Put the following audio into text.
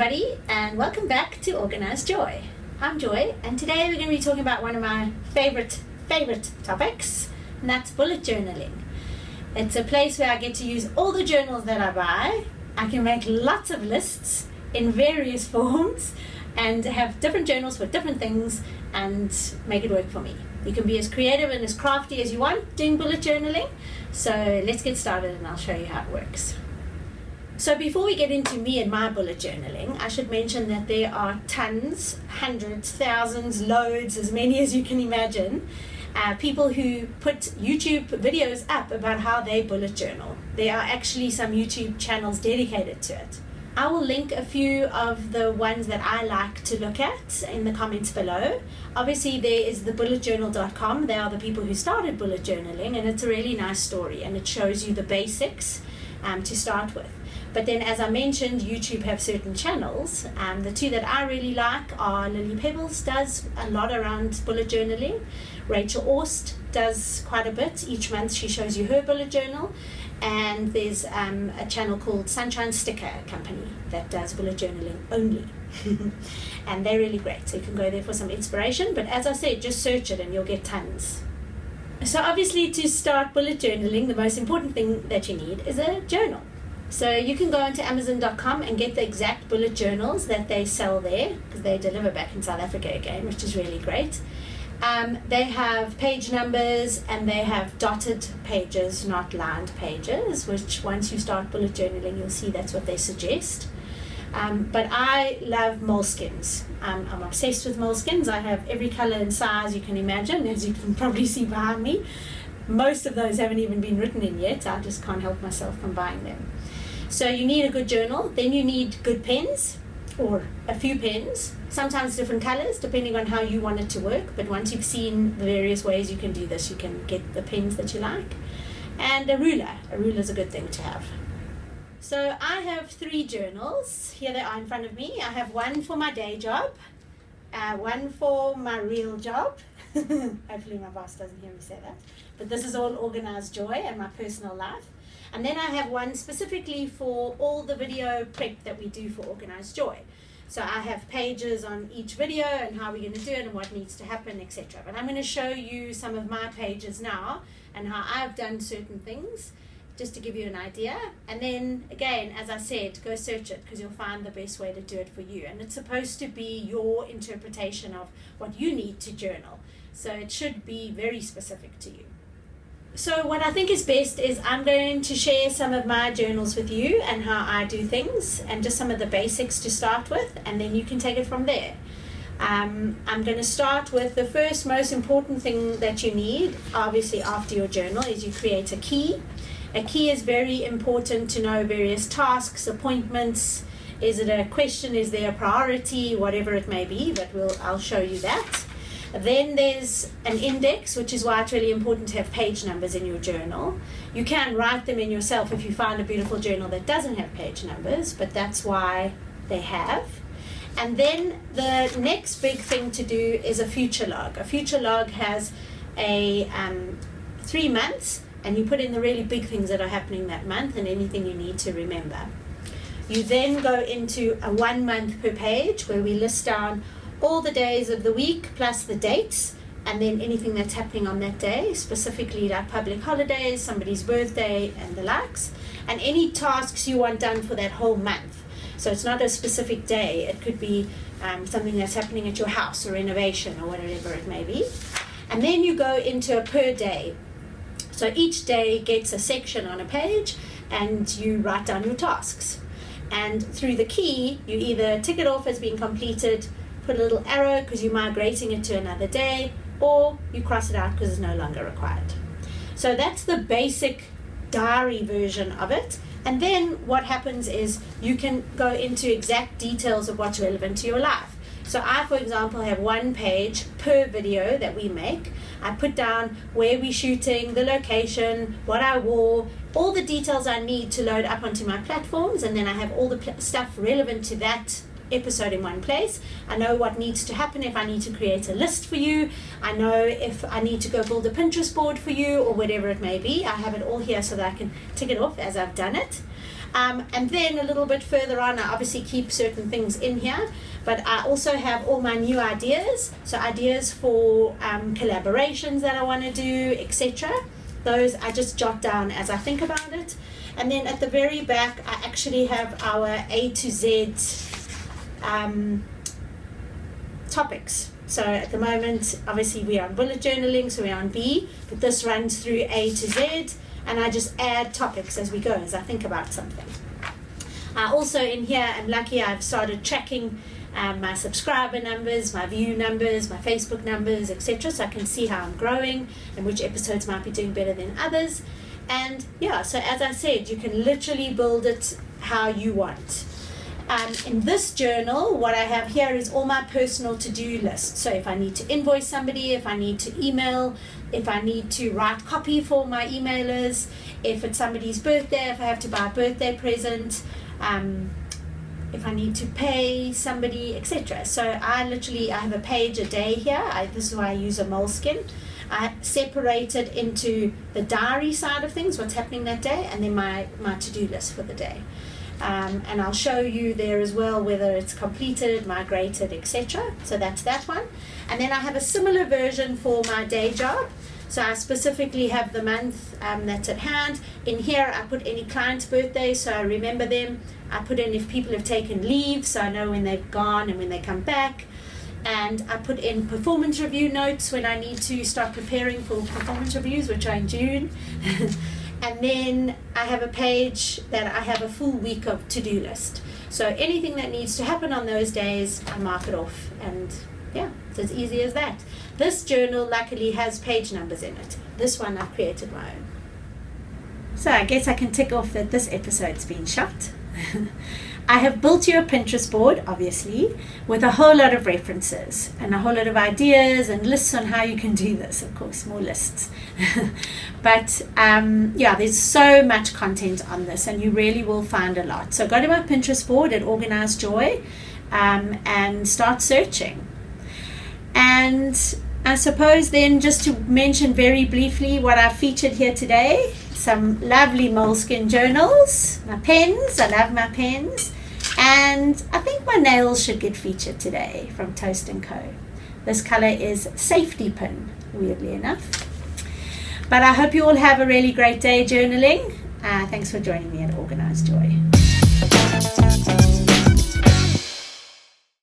everybody, and welcome back to Organized Joy. I'm Joy, and today we're going to be talking about one of my favorite topics, and that's bullet journaling. It's a place where I get to use all the journals that I buy. I can make lots of lists in various forms and have different journals for different things and make it work for me. You can be as creative and as crafty as you want doing bullet journaling. So let's get started and I'll show you how it works. So before we get into me and my bullet journaling, I should mention that there are tons, hundreds, thousands, loads, as many as you can imagine, people who put YouTube videos up about how they bullet journal. There are actually some YouTube channels dedicated to it. I will link a few of the ones that I like to look at in the comments below. Obviously there is the bulletjournal.com. They are the people who started bullet journaling, and it's a really nice story and it shows you the basics to start with. But then, as I mentioned, YouTube have certain channels. The two that I really like are Lily Pebbles does a lot around bullet journaling. Rachel Orst does quite a bit. Each month she shows you her bullet journal. And there's a channel called Sunshine Sticker Company that does bullet journaling only. And they're really great. So you can go there for some inspiration. But as I said, just search it and you'll get tons. So obviously to start bullet journaling, the most important thing that you need is a journal. So you can go onto Amazon.com and get the exact bullet journals that they sell there, because they deliver back in South Africa again, which is really great. They have page numbers and they have dotted pages, not lined pages, which once you start bullet journaling, you'll see that's what they suggest. But I love moleskins. I'm obsessed with moleskins. I have every color and size you can imagine, as you can probably see behind me. Most of those haven't even been written in yet. I just can't help myself from buying them. So you need a good journal, then you need good pens, or a few pens, sometimes different colors depending on how you want it to work, but once you've seen the various ways you can do this, you can get the pens that you like. And a ruler is a good thing to have. So I have 3 journals, here they are in front of me. I have one for my day job, one for my real job, hopefully my boss doesn't hear me say that, but this is all Organized Joy and my personal life. And then I have one specifically for all the video prep that we do for Organized Joy. So I have pages on each video and how we're going to do it and what needs to happen, etc. But I'm going to show you some of my pages now and how I've done certain things, just to give you an idea. And then again, as I said, go search it because you'll find the best way to do it for you. And it's supposed to be your interpretation of what you need to journal. So it should be very specific to you. So what I think is best is I'm going to share some of my journals with you and how I do things and just some of the basics to start with, and then you can take it from there. I'm going to start with the first most important thing that you need, obviously after your journal, is you create a key. A key is very important to know various tasks, appointments. Is it a question? Is there a priority? Whatever it may be, but I'll show you that. Then there's an index, which is why it's really important to have page numbers in your journal. You can write them in yourself if you find a beautiful journal that doesn't have page numbers, but that's why they have. And then the next big thing to do is a future log. A future log has a 3 months, and you put in the really big things that are happening that month and anything you need to remember. You then go into a 1 month per page where we list down all the days of the week plus the dates, and then anything that's happening on that day, specifically like public holidays, somebody's birthday and the likes, and any tasks you want done for that whole month. So it's not a specific day, it could be something that's happening at your house or renovation or whatever it may be. And then you go into a per day. So each day gets a section on a page and you write down your tasks. And through the key, you either tick it off as being completed, put a little arrow because you're migrating it to another day, or you cross it out because it's no longer required. So that's the basic diary version of it. And then what happens is you can go into exact details of what's relevant to your life. So I, for example, have 1 page per video that we make. I put down where we're shooting, the location, what I wore, all the details I need to load up onto my platforms, and then I have all the stuff relevant to that episode in one place. I know what needs to happen if I need to create a list for you. I know if I need to go build a Pinterest board for you or whatever it may be. I have it all here so that I can tick it off as I've done it. And then a little bit further on, I obviously keep certain things in here, but I also have all my new ideas. So ideas for collaborations that I want to do, etc. Those I just jot down as I think about it. And then at the very back, I actually have our A to Z topics. So at the moment, obviously we're on bullet journaling, so we're on B, but this runs through A to Z, and I just add topics as we go, as I think about something. Also in here, I'm lucky I've started tracking my subscriber numbers, my view numbers, my Facebook numbers, etc. So I can see how I'm growing and which episodes might be doing better than others. And yeah, so as I said, you can literally build it how you want. In this journal, what I have here is all my personal to-do lists. So if I need to invoice somebody, if I need to email, if I need to write copy for my emailers, if it's somebody's birthday, if I have to buy a birthday present, if I need to pay somebody, etc. So I have a page a day here. This is why I use a moleskin. I separate it into the diary side of things, what's happening that day, and then my to-do list for the day. And I'll show you there as well whether it's completed, migrated, etc. So that's that one. And then I have a similar version for my day job. So I specifically have the month that's at hand. In here I put any client's birthday so I remember them. I put in if people have taken leave so I know when they've gone and when they come back. And I put in performance review notes when I need to start preparing for performance reviews, which are in June. And then I have a page that I have a full week of to-do list. So anything that needs to happen on those days, I mark it off. And yeah, it's as easy as that. This journal luckily has page numbers in it. This one I've created my own. So I guess I can tick off that this episode's been shot. I have built you a Pinterest board, obviously, with a whole lot of references and a whole lot of ideas and lists on how you can do this, of course, more lists. But yeah, there's so much content on this and you really will find a lot. So go to my Pinterest board at Organize Joy and start searching. And I suppose then just to mention very briefly what I've featured here today, some lovely moleskin journals, my pens, I love my pens, and I think my nails should get featured today from Toast & Co. This color is Safety Pin, weirdly enough. But I hope you all have a really great day journaling. Thanks for joining me at Organize Joy.